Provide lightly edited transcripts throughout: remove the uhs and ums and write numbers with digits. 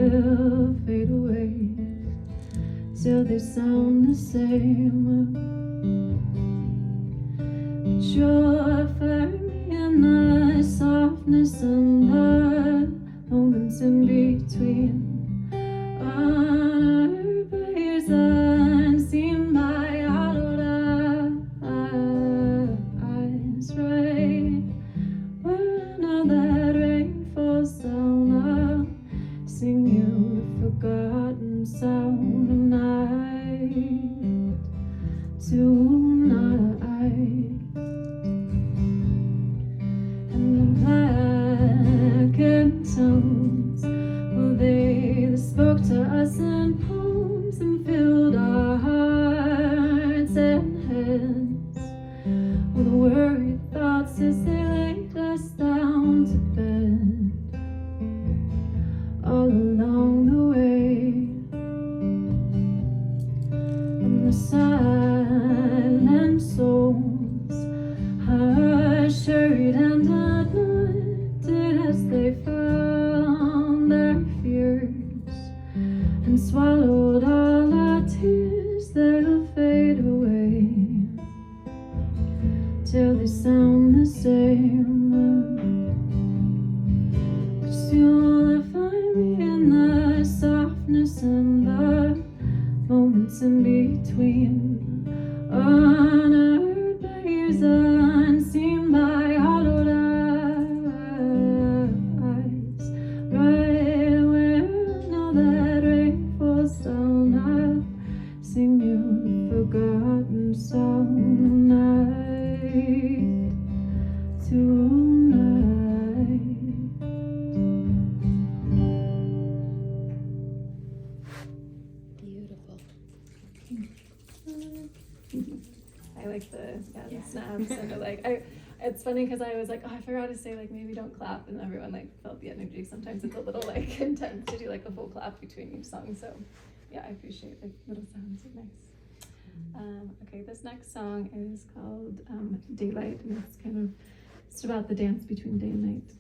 they'll fade away till they sound the same. But you're firm in the softness and the moments in between. Honored by years unseen by hollowed eyes, right where now that rain falls down, I'll sing you the forgotten sound tonight, tonight. And the blackened tones, well, they spoke to us in poems and filled our hearts and heads with worried thoughts as they laid us down to bed. All along the way, and the silent souls, hushed and anointed as they found their fears and swallowed all our tears, they'll fade away till they sound the same. 'Cause you'll find me in the softness and the moments in between. Honored by years unseen by hollowed eyes, right where now that rain falls down, I'll sing you the forgotten song tonight, tonight. Beautiful. I like the snaps and it's funny because I was like, oh, I forgot to say like maybe don't clap, and everyone like felt the energy. Sometimes it's a little like intense to do like a full clap between each song. So yeah, I appreciate like little sounds. Are nice. Okay, this next song is called Daylight, and it's about the dance between day and night.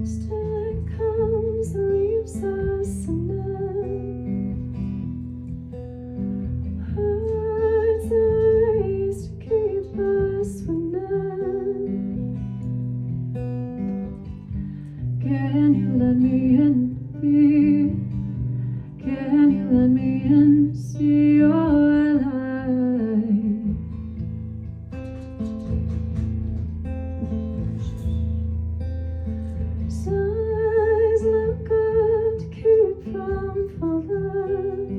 Starlight comes and leaves us and hearts are raised to keep us winning. Can you let me in? Can you let me in? See your light. Sighs look up to keep from falling.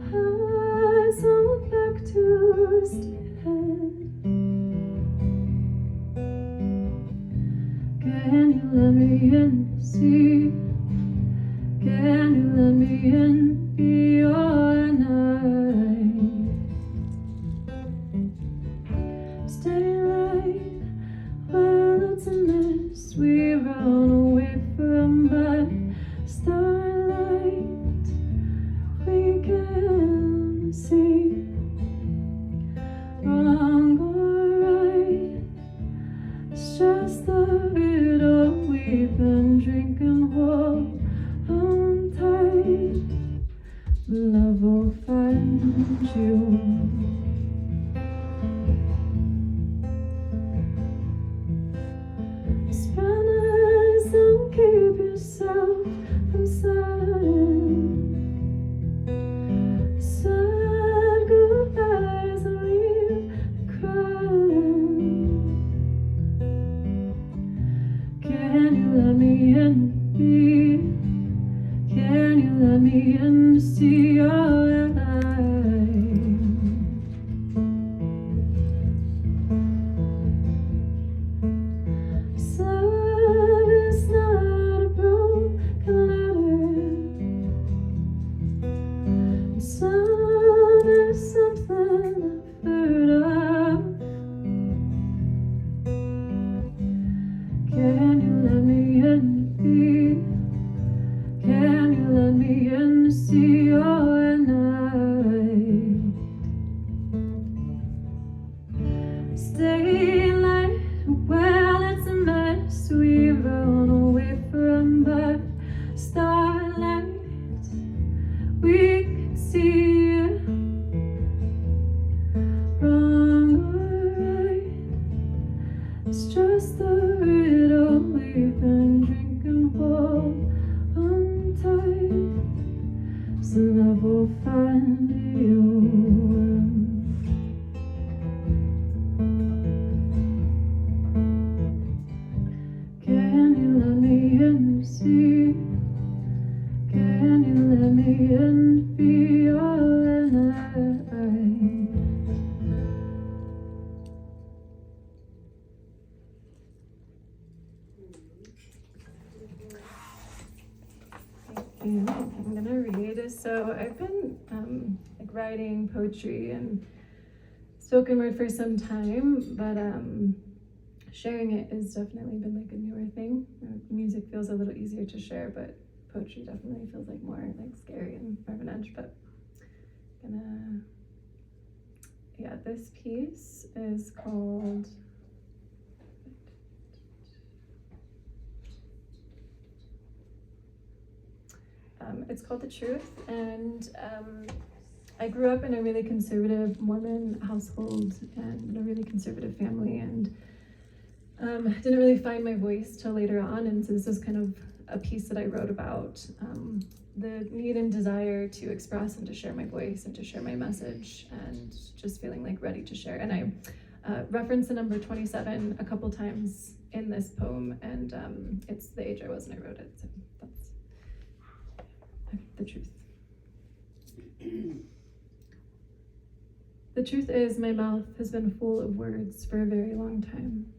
Eyes on back to stay ahead. Can you let me in? See? Can you let me in? Be your night. Stay late while it's a mist we run away from, but starlight we can see. Wrong or right, it's just the riddle we've been drinking. Hold on tight, love will find you. Runners, don't keep yourself from sun. Sad goodbyes and leave the crying. Can you let me in? Can you let me in to see your light? Love is not a broken letter. Some is something I've heard of. it all we've been drinking while I'm tight. So love will find you. Can you let me in to see? Can you let me in to be all and I'm gonna read. So I've been like writing poetry and spoken word for some time, but sharing it has definitely been like a newer thing. Music feels a little easier to share, but poetry definitely feels like more like scary and more of an edge. But this piece is called it's called The Truth, and I grew up in a really conservative Mormon household and in a really conservative family, and didn't really find my voice till later on. And so this was kind of a piece that I wrote about the need and desire to express and to share my voice and to share my message, and just feeling like ready to share. And I reference the number 27 a couple times in this poem, and it's the age I was when I wrote it. So that's the truth. The truth is, my mouth has been full of words for a very long time.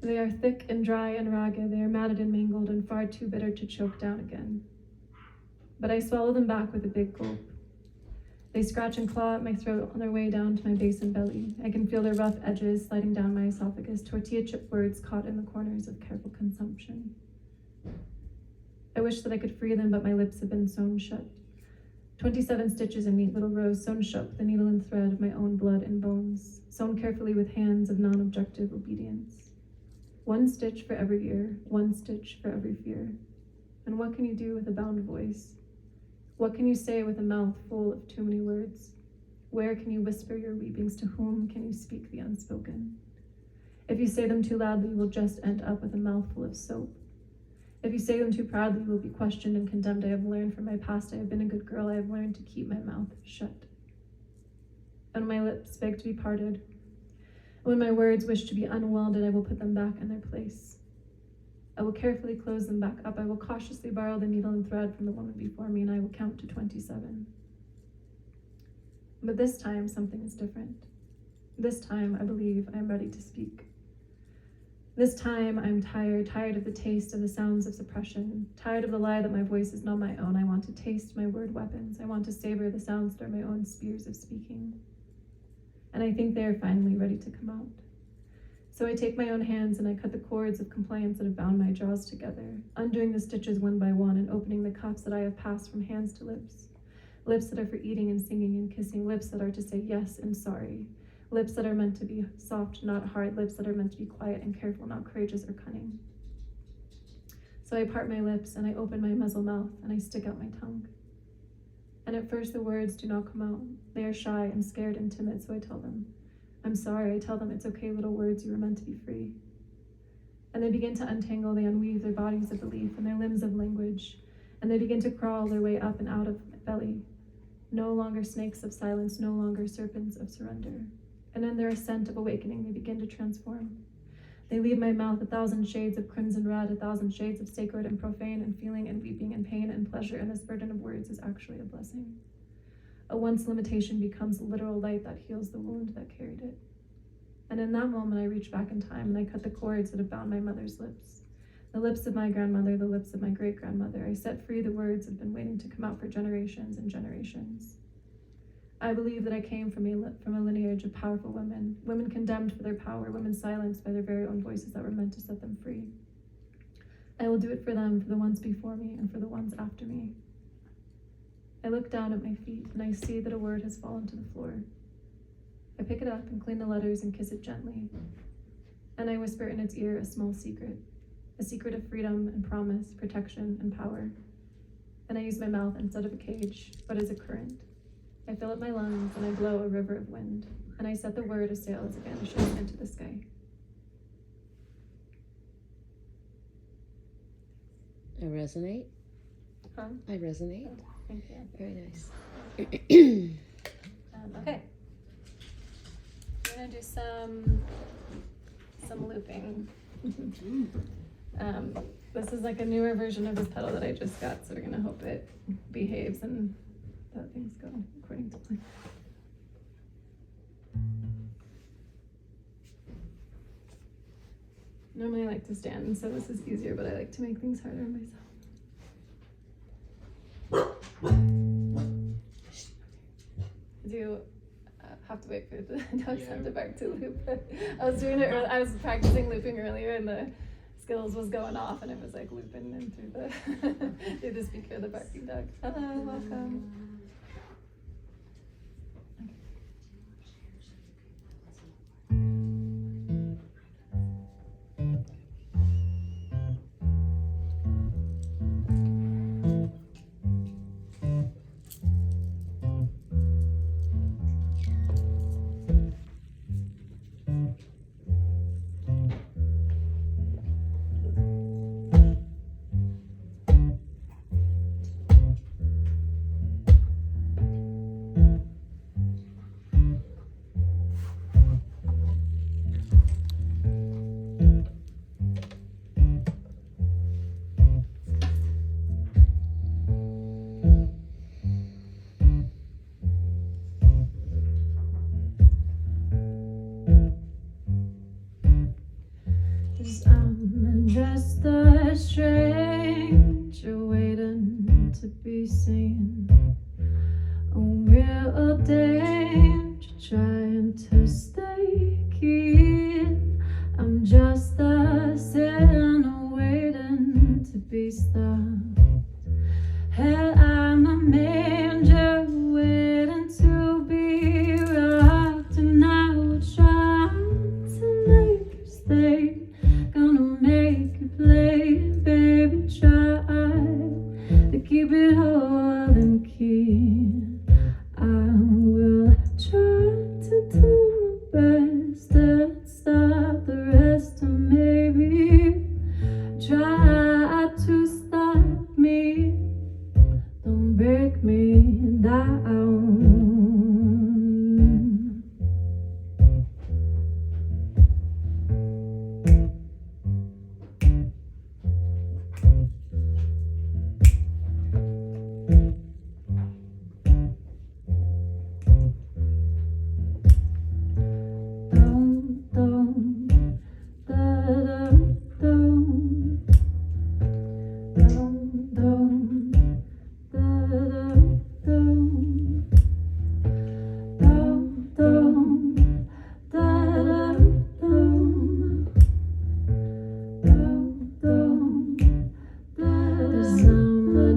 They are thick and dry and ragged, they are matted and mangled and far too bitter to choke down again. But I swallow them back with a big gulp. They scratch and claw at my throat on their way down to my base and belly. I can feel their rough edges sliding down my esophagus, tortilla chip words caught in the corners of careful consumption. I wish that I could free them, but my lips have been sewn shut. 27 stitches in neat little rows, sewn shut with the needle and thread of my own blood and bones, sewn carefully with hands of non-objective obedience. One stitch for every ear, one stitch for every fear. And what can you do with a bound voice? What can you say with a mouth full of too many words? Where can you whisper your weepings? To whom can you speak the unspoken? If you say them too loudly, you will just end up with a mouthful of soap. If you say them too proudly, you will be questioned and condemned. I have learned from my past. I have been a good girl. I have learned to keep my mouth shut. And when my lips beg to be parted, and when my words wish to be unwelded, I will put them back in their place. I will carefully close them back up. I will cautiously borrow the needle and thread from the woman before me, and I will count to 27. But this time, something is different. This time, I believe I am ready to speak. This time, I'm tired of the taste of the sounds of suppression, tired of the lie that my voice is not my own. I want to taste my word weapons. I want to savor the sounds that are my own spears of speaking. And I think they are finally ready to come out. So I take my own hands and I cut the cords of compliance that have bound my jaws together, undoing the stitches one by one and opening the cuffs that I have passed from hands to lips. Lips that are for eating and singing and kissing, lips that are to say yes and sorry. Lips that are meant to be soft, not hard. Lips that are meant to be quiet and careful, not courageous or cunning. So I part my lips and I open my muzzle mouth and I stick out my tongue. And at first the words do not come out. They are shy and scared and timid, so I tell them, I'm sorry. I tell them it's okay, little words, you were meant to be free. And they begin to untangle, they unweave their bodies of belief and their limbs of language, and they begin to crawl their way up and out of my belly. No longer snakes of silence, no longer serpents of surrender. And in their ascent of awakening, they begin to transform. They leave my mouth 1,000 shades of crimson red, 1,000 shades of sacred and profane, and feeling and weeping and pain and pleasure, and this burden of words is actually a blessing. A once limitation becomes literal light that heals the wound that carried it. And in that moment, I reach back in time and I cut the cords that have bound my mother's lips. The lips of my grandmother, the lips of my great-grandmother. I set free the words that have been waiting to come out for generations and generations. I believe that I came from a lineage of powerful women, women condemned for their power, women silenced by their very own voices that were meant to set them free. I will do it for them, for the ones before me, and for the ones after me. I look down at my feet, and I see that a word has fallen to the floor. I pick it up and clean the letters and kiss it gently, and I whisper in its ear a small secret, a secret of freedom and promise, protection and power. And I use my mouth instead of a cage, but as a current. I fill up my lungs and I blow a river of wind, and I set the word as sail as it vanishes into the sky. I resonate. Huh? I resonate. Oh, thank you. Very nice. Okay. I'm gonna do some looping. This is like a newer version of this pedal that I just got, so we're gonna hope it behaves and that things go according to plan. Normally I like to stand, so this is easier, but I like to make things harder on myself. I do have to wait for the dog's time to bark to loop. I was doing it. I was practicing looping earlier, and the skills was going off, and it was like looping in through the through the speaker. The barking dog. Hello, welcome. I'm just a stranger waiting to be seen. A real danger trying to stay keen. I'm just a sinner waiting to be stopped. Hell, I'm a manger waiting to be rocked, and I will try to make you stay. Gonna make you play, baby, try to keep it whole and keen. I will try to do my best to stop the rest, and maybe try to stop me. Don't break me down.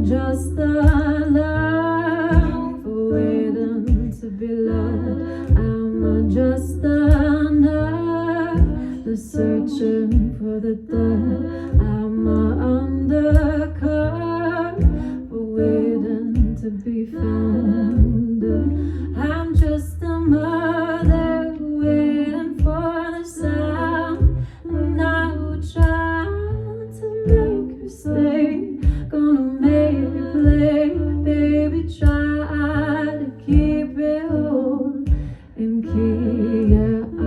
Just a love for waiting to be loved. I'm just another searching for the third. I'm undercover for waiting to be found. I'm just a mother waiting for the sound, and I will try to make her stay. Gonna make you play, baby, try to keep it whole and key. Yeah, I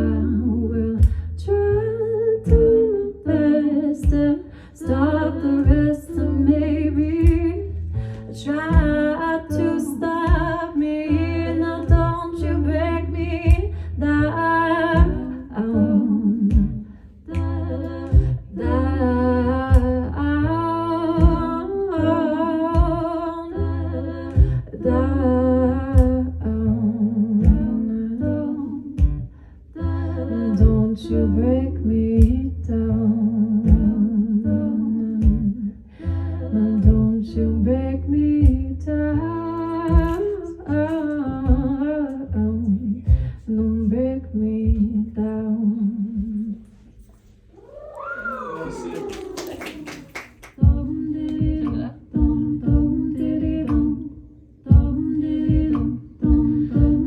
will try to do my best to stop the rest, and maybe try to stop me. Now don't you break me down. Don't you break me down. Don't you break me down. Don't break me down.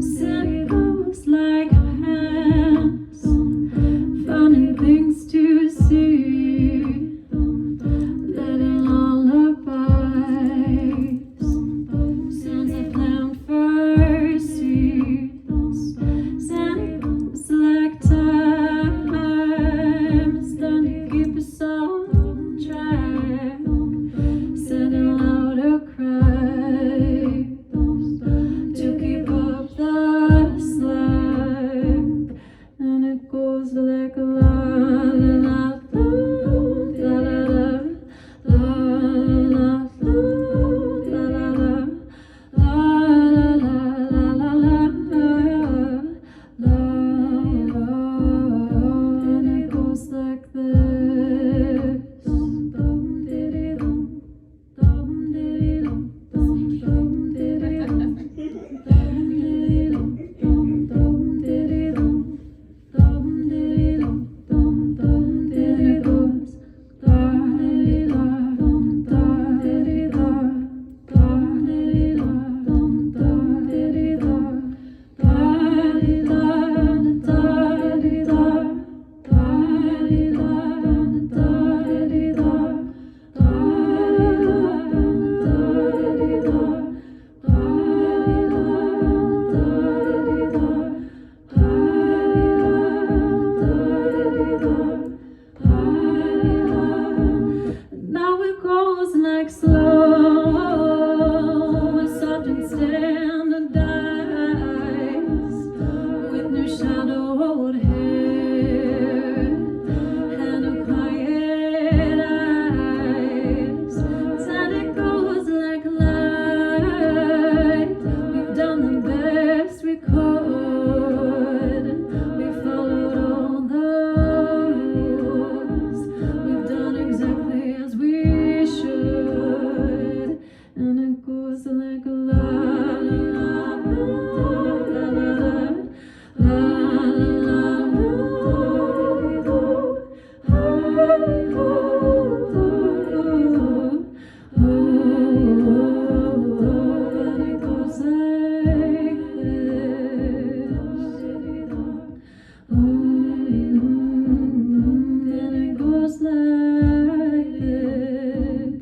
Sin goes like hands, funny things to see, letting all of time. It's time to keep us on track. Sending louder cries to keep up the slack. And it goes like a la la la la la la la la la and it goes like this. Now it goes like slow, soft and standardized, with no shadowed hair and a quiet eyes. And it goes like light. We've done the best we could. We followed all the rules. We've done exactly as we should. And it goes like a la la la la la and it goes like this. And it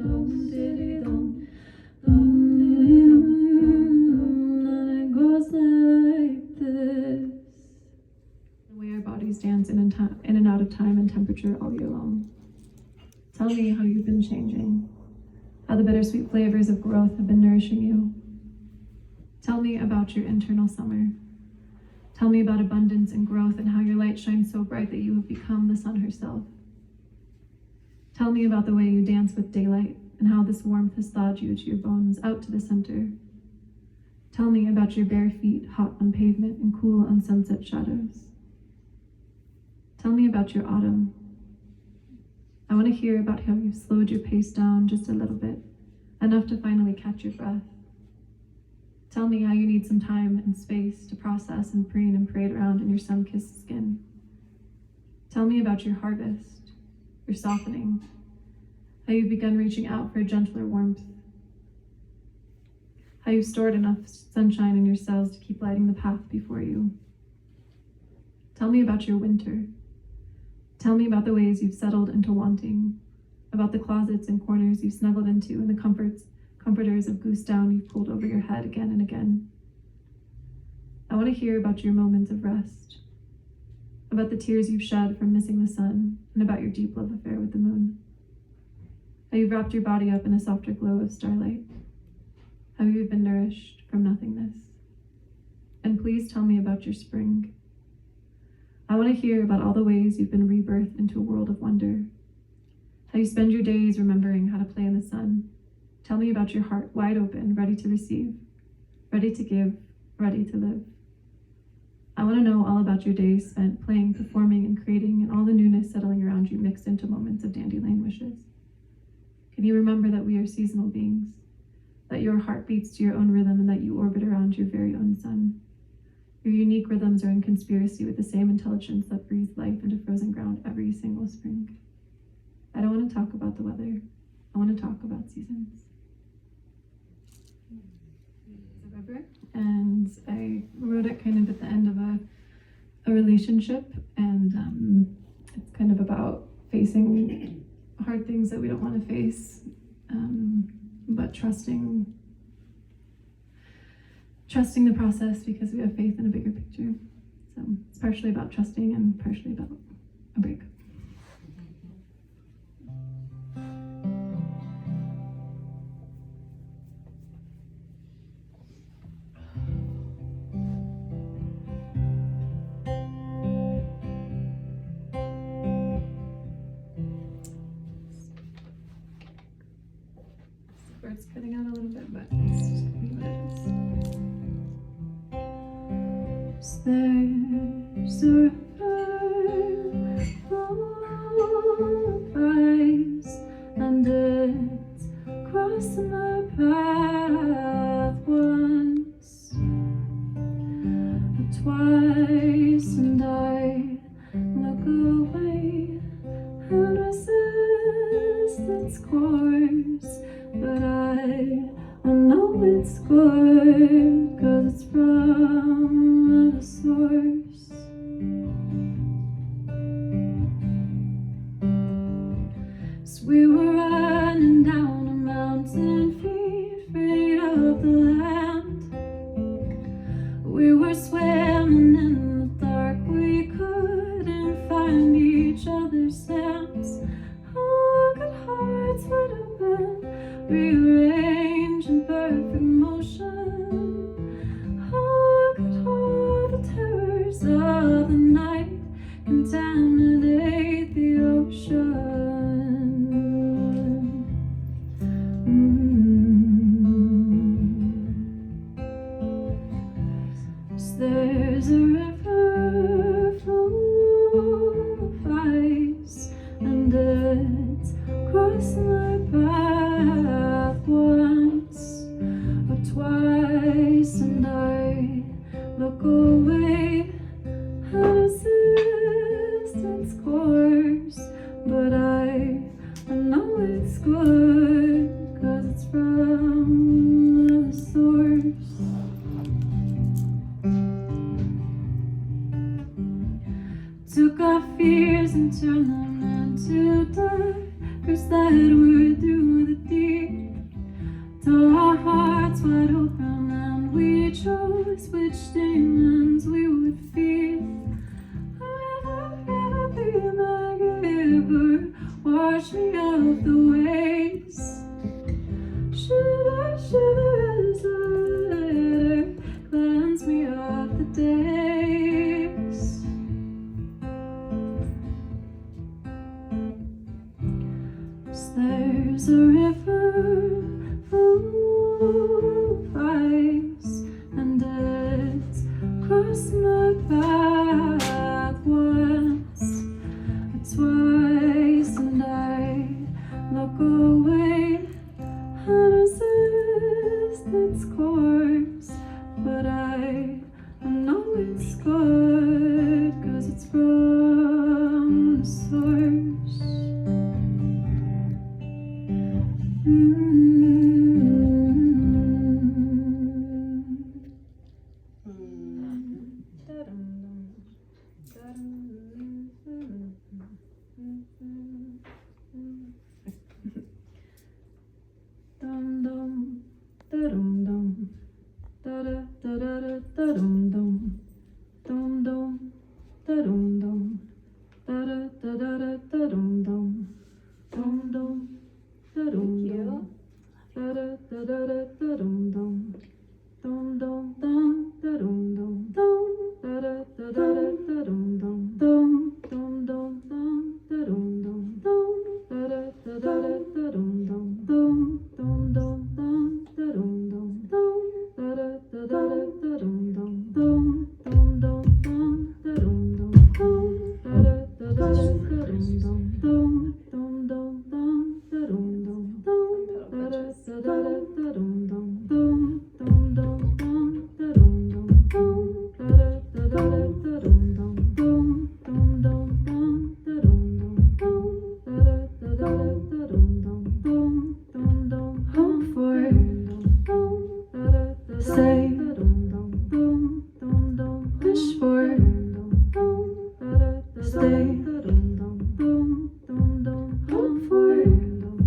goes like this. And it goes like this. The way our bodies dance in and out of time and temperature all year long. Tell me how you've been changing, how the bittersweet flavors of growth have been nourishing you. Tell me about your internal summer. Tell me about abundance and growth and how your light shines so bright that you have become the sun herself. Tell me about the way you dance with daylight and how this warmth has thawed you to your bones out to the center. Tell me about your bare feet hot on pavement and cool on sunset shadows. Tell me about your autumn. I want to hear about how you've slowed your pace down just a little bit, enough to finally catch your breath. Tell me how you need some time and space to process and preen and parade around in your sun-kissed skin. Tell me about your harvest, your softening, how you've begun reaching out for a gentler warmth, how you've stored enough sunshine in your cells to keep lighting the path before you. Tell me about your winter. Tell me about the ways you've settled into wanting, about the closets and corners you've snuggled into and the comforters of goose down you've pulled over your head again and again. I want to hear about your moments of rest, about the tears you've shed from missing the sun, and about your deep love affair with the moon. How you've wrapped your body up in a softer glow of starlight. How you've been nourished from nothingness. And please tell me about your spring. I want to hear about all the ways you've been rebirthed into a world of wonder. How you spend your days remembering how to play in the sun. Tell me about your heart wide open, ready to receive, ready to give, ready to live. I want to know all about your days spent playing, performing, and creating, and all the newness settling around you mixed into moments of dandelion wishes. Can you remember that we are seasonal beings, that your heart beats to your own rhythm, and that you orbit around your very own sun? Your unique rhythms are in conspiracy with the same intelligence that breathes life into frozen ground every single spring. I don't want to talk about the weather. I want to talk about seasons. And I wrote it kind of at the end of a relationship, and it's kind of about facing hard things that we don't want to face, but trusting the process because we have faith in a bigger picture. So it's partially about trusting and partially about a break. There's a river full of ice, and it's crossing my path once or twice, and I look away and resist its course, but I know it's good, 'cause it's from the source. So we were running down a mountain, feet afraid of the land. We were swimming in the dark, we couldn't find each other's hands. Oh, good hearts would have been rearranged in perfect motion. Oh, could all the terrors of the night contaminate the ocean? So there's a river full of ice, and it's crossing my path once or twice, and I look away and resist its course, but I know it's good, 'cause it's from the source. Took our fears and turned them into daggers that were through the deep. Tore our hearts wide open, and we chose which demons we would feed. River, be my giver, wash me of the waves. Shiver, shiver as a letter, cleanse me of the days. So there's a river full of ice, and it's crossed my path once or twice, and I look away and resist its course, but I know it's good, 'cause it's from the source. Dum dum, da dum dum, da da da da da da dum dum, dum dum, da dum dum, da da da da da da dum dum, dum dum, da dum dum, da da da da da da dum dum, dum dum dum, da dum dum, dum, da da da da da da dum dum, dum dum dum dum, da dum dum, dum, da da da da da da dum dum, dum dum dum dum, da dum dum, dum, da da da da da da dum dum, dum dum dum dum, da dum dum, dum, da da da da da da dum dum, dum dum dum dum, da dum dum, dum, da da da da da da dum dum, dum dum dum dum, da dum dum, dum, da da da da da da dum dum, dum dum dum dum, da dum dum, dum, da da da da da da dum dum, dum dum dum, hope for dum, da da da say dum dum, dum dum dum, wish for dum, da da da stay dum dum, dum dum dum, hope for dum,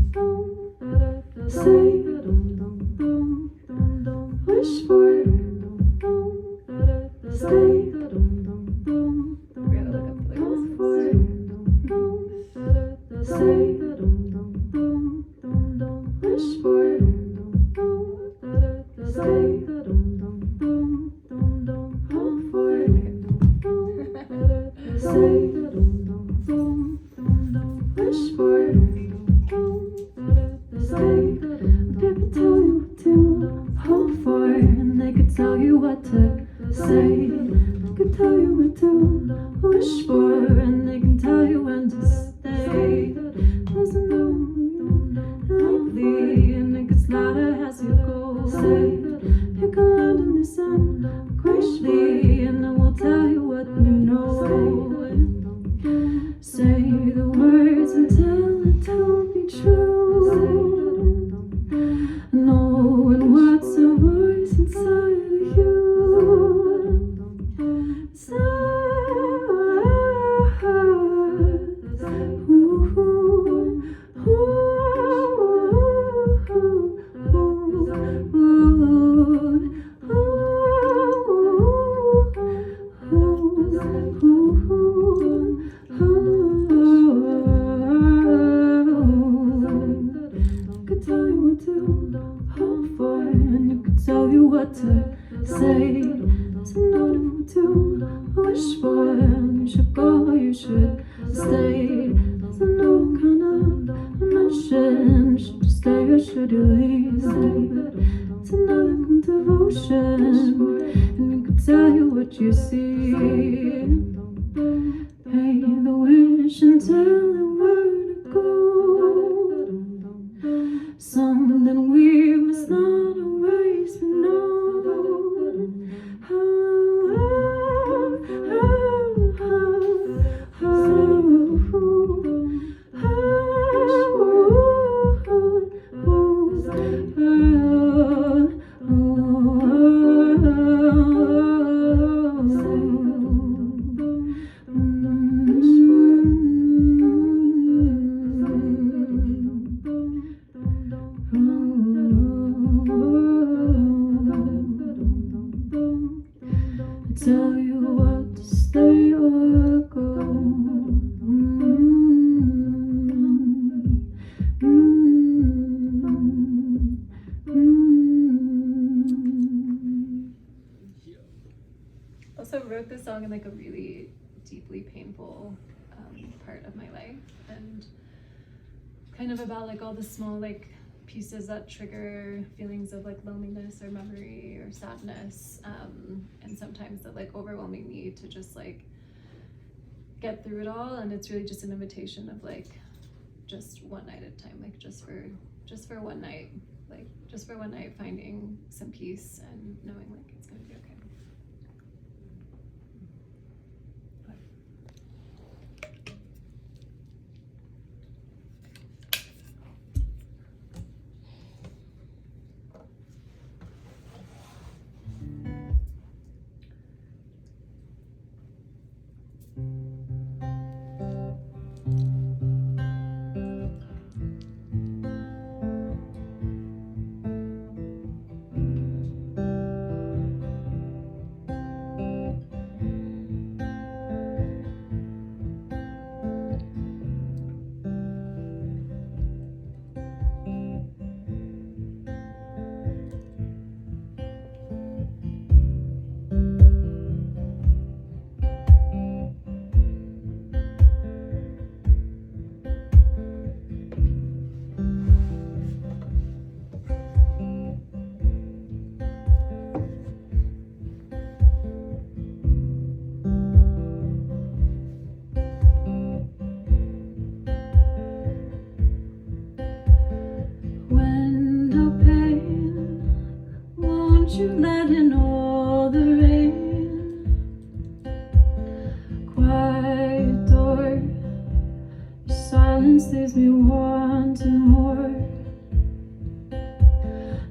da da da say dum dum, dum dum dum, wish for dum, da da da stay dum dum, dum dum dum, hope for dum, da da da say dum dum, dum dum dum, wish for dum, da da da stay dum dum, dum dum dum, hope for dum, da da da say dum dum, dum dum dum, wish for dum, da da da stay dum dum. People tell you what to hope for, and they could tell you what to say. They could to say. There's nothing to wish for, and you should go, you should stay. There's no kind of mission. Should you stay or should you leave? It's another kind of devotion, and you can tell you what you see. Pay the wish and tell them where to go. Something we must not always know. Tell you what to stay or go. Also wrote this song in like a really deeply painful part of my life, and kind of about like all the small like pieces that trigger feelings of like loneliness or memory or sadness, and sometimes that like overwhelming need to just like get through it all. And it's really just an invitation of like just one night at a time, like just for one night, like just for one night, finding some peace and knowing like it's gonna be okay. You let in all the rain. Quiet door, your silence leaves me wanting more.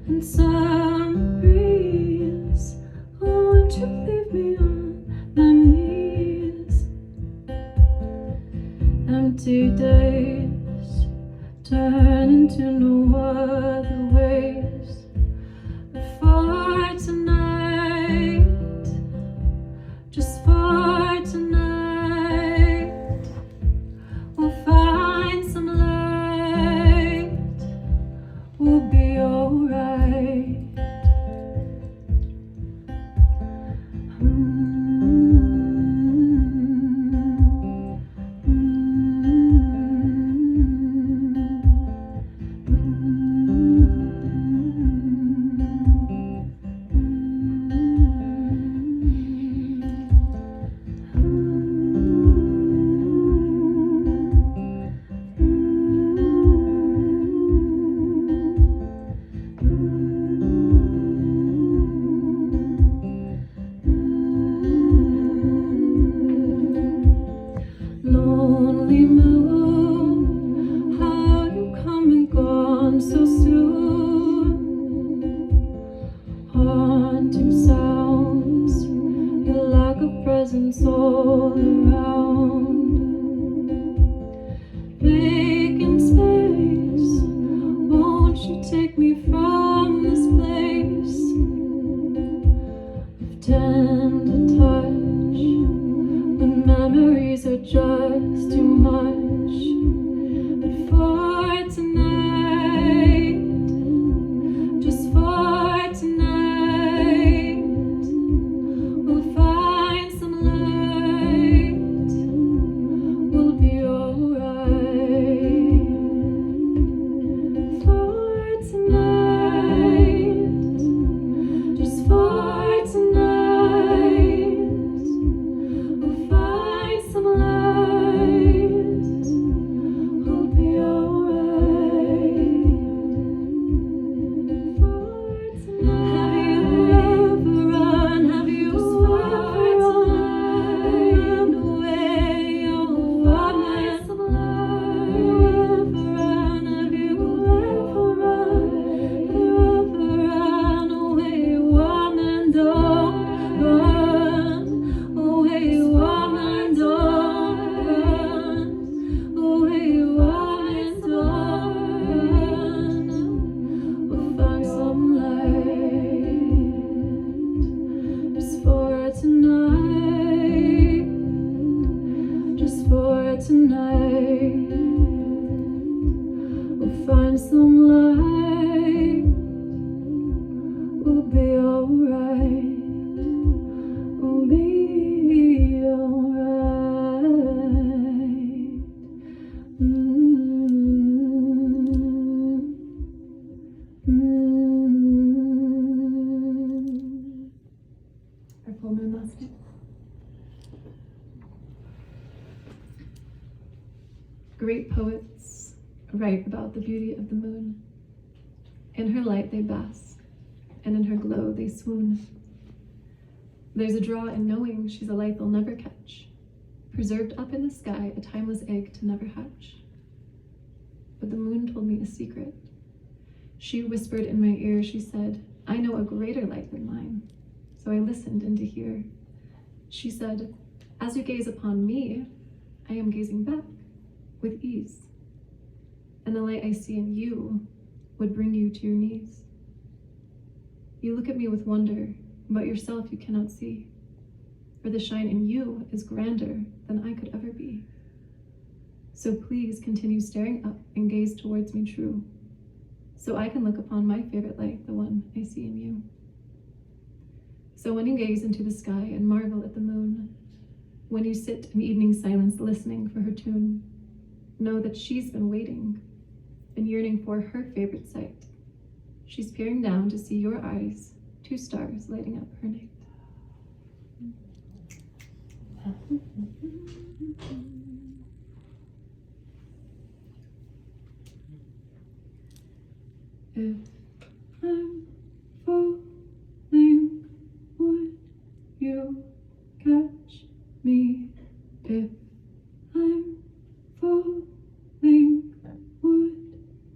And summer breeze, oh, won't you leave me on my knees? Empty days turn into no other ways. For tonight, just for tonight, we'll find some light, we'll be alright. find some light. We'll be alright. We'll be alright. Our full moon last night. Great poets write about the beauty of the moon. In her light they bask, and in her glow they swoon. There's a draw in knowing she's a light they'll never catch, preserved up in the sky, a timeless egg to never hatch. But the moon told me a secret. She whispered in my ear, she said, I know a greater light than mine. So I listened in to hear. She said, as you gaze upon me, I am gazing back with ease. And the light I see in you would bring you to your knees. You look at me with wonder, but yourself you cannot see. For the shine in you is grander than I could ever be. So please continue staring up and gaze towards me true, so I can look upon my favorite light, the one I see in you. So when you gaze into the sky and marvel at the moon, when you sit in evening silence listening for her tune, know that she's been waiting, been yearning for her favorite sight. She's peering down to see your eyes, two stars lighting up her night. If I'm falling, would you catch me? If I'm falling, would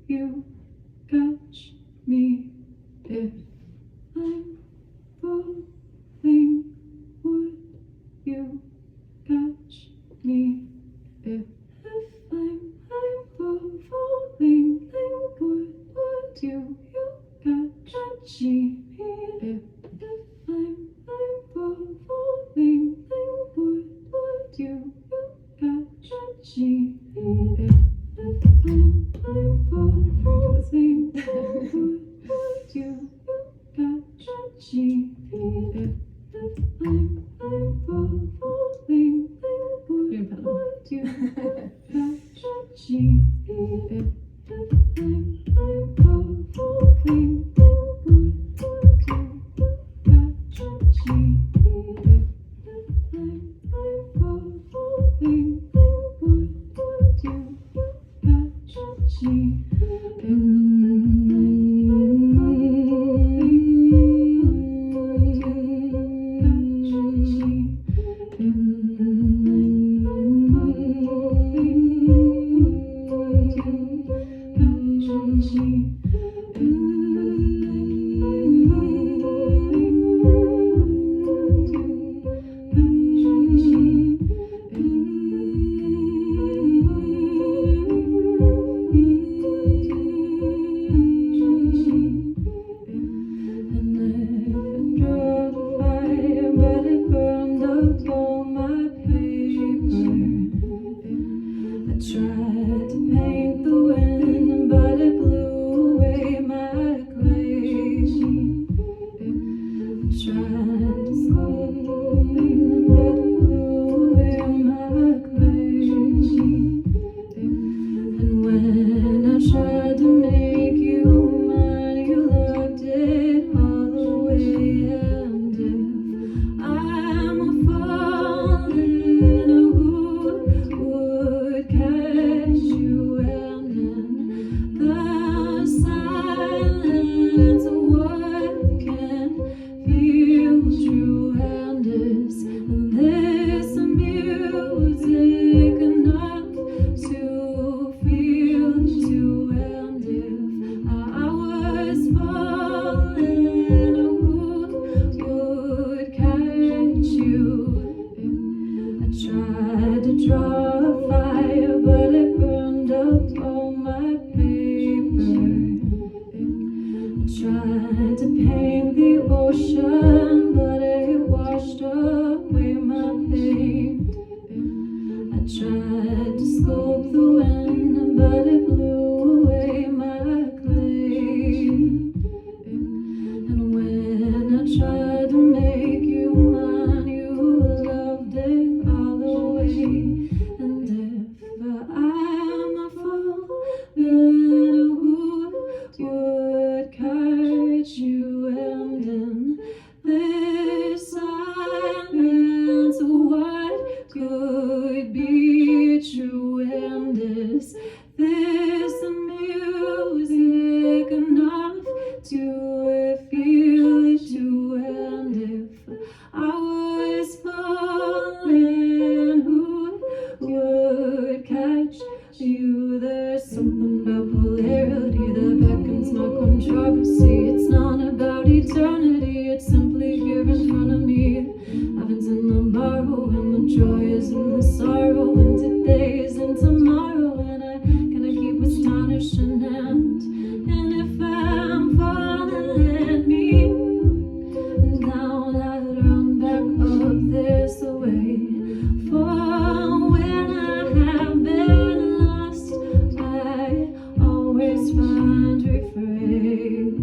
you catch me? If I'm falling, would you catch me? If I'm falling, would you catch me? If I'm falling, would you catch me? If I'm falling, would you catch me? If I'm falling, would you catch me? If I'm falling, music enough to feel, to this music enough to feel it too? And if I was falling, who would catch you? There's something about polarity that beckons my controversy. It's not about eternity, it's simply here in front of me. Heaven's in the borrow, and the joy is in the sorrow, and today is in tomorrow, and I gotta keep astonishing. And if I'm falling, let me down, I'd run back up. There's the way for when I have been lost. I always find refrain.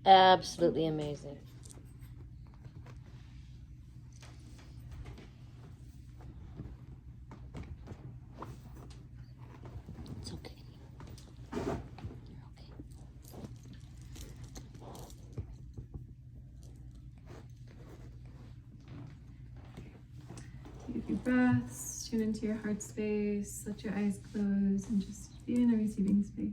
Absolutely amazing. It's okay. You're okay. Take a few breaths, tune into your heart space, let your eyes close, and just be in a receiving space.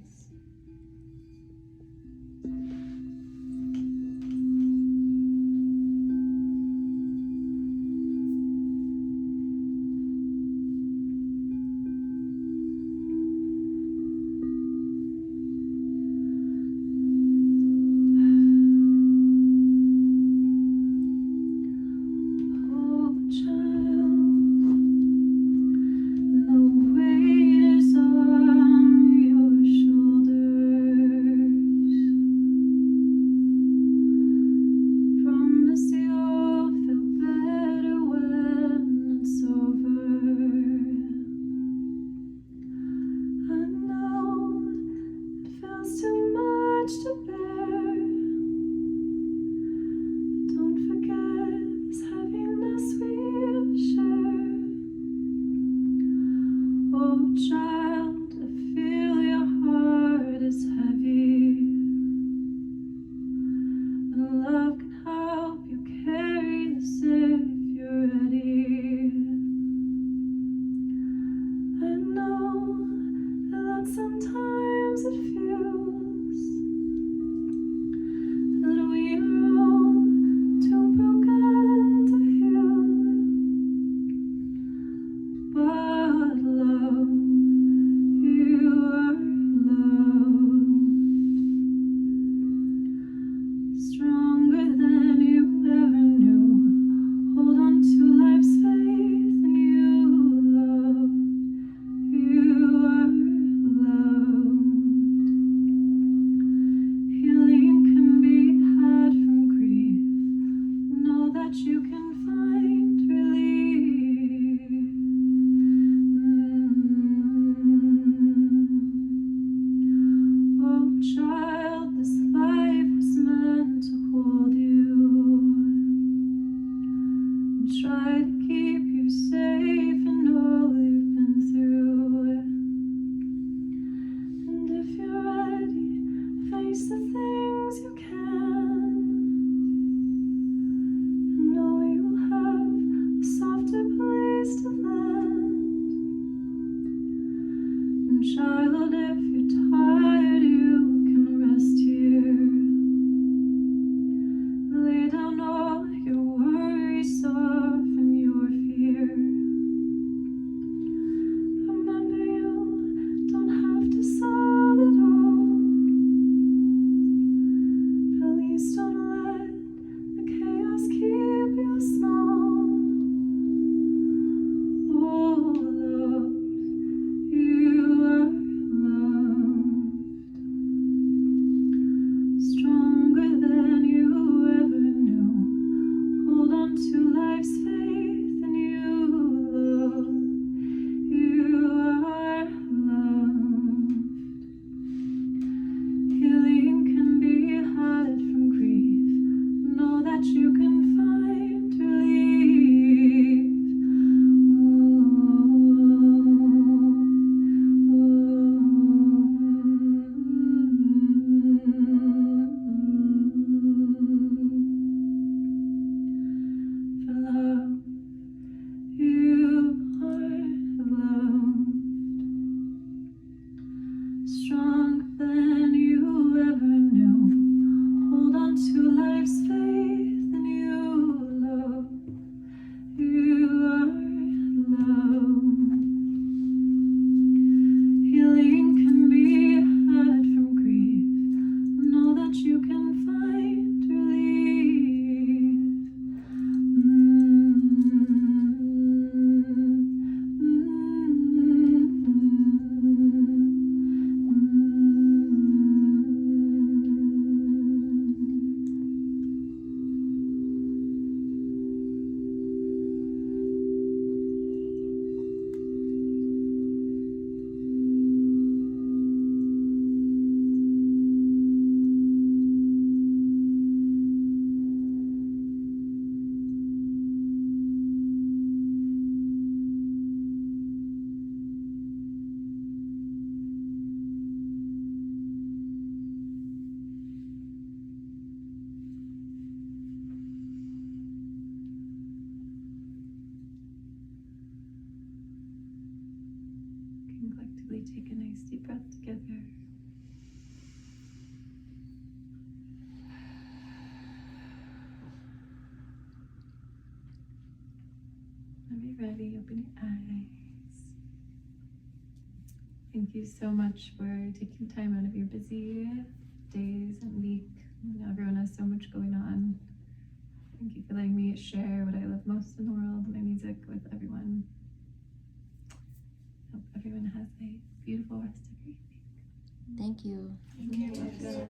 Try to keep you safe in all you've been through. And if you're ready, face the things you can. And know you'll have a softer place to land. And child, if you're tired, you can rest here. Lay down all your worries, sorrow. collectively take a nice deep breath together. When you're ready, open your eyes. Thank you so much for taking time out of your busy days and week. I know everyone has so much going on. Thank you for letting me share what I love most in the world, my music, with everyone. Hope everyone has a beautiful rest of your evening. Thank you. You're welcome.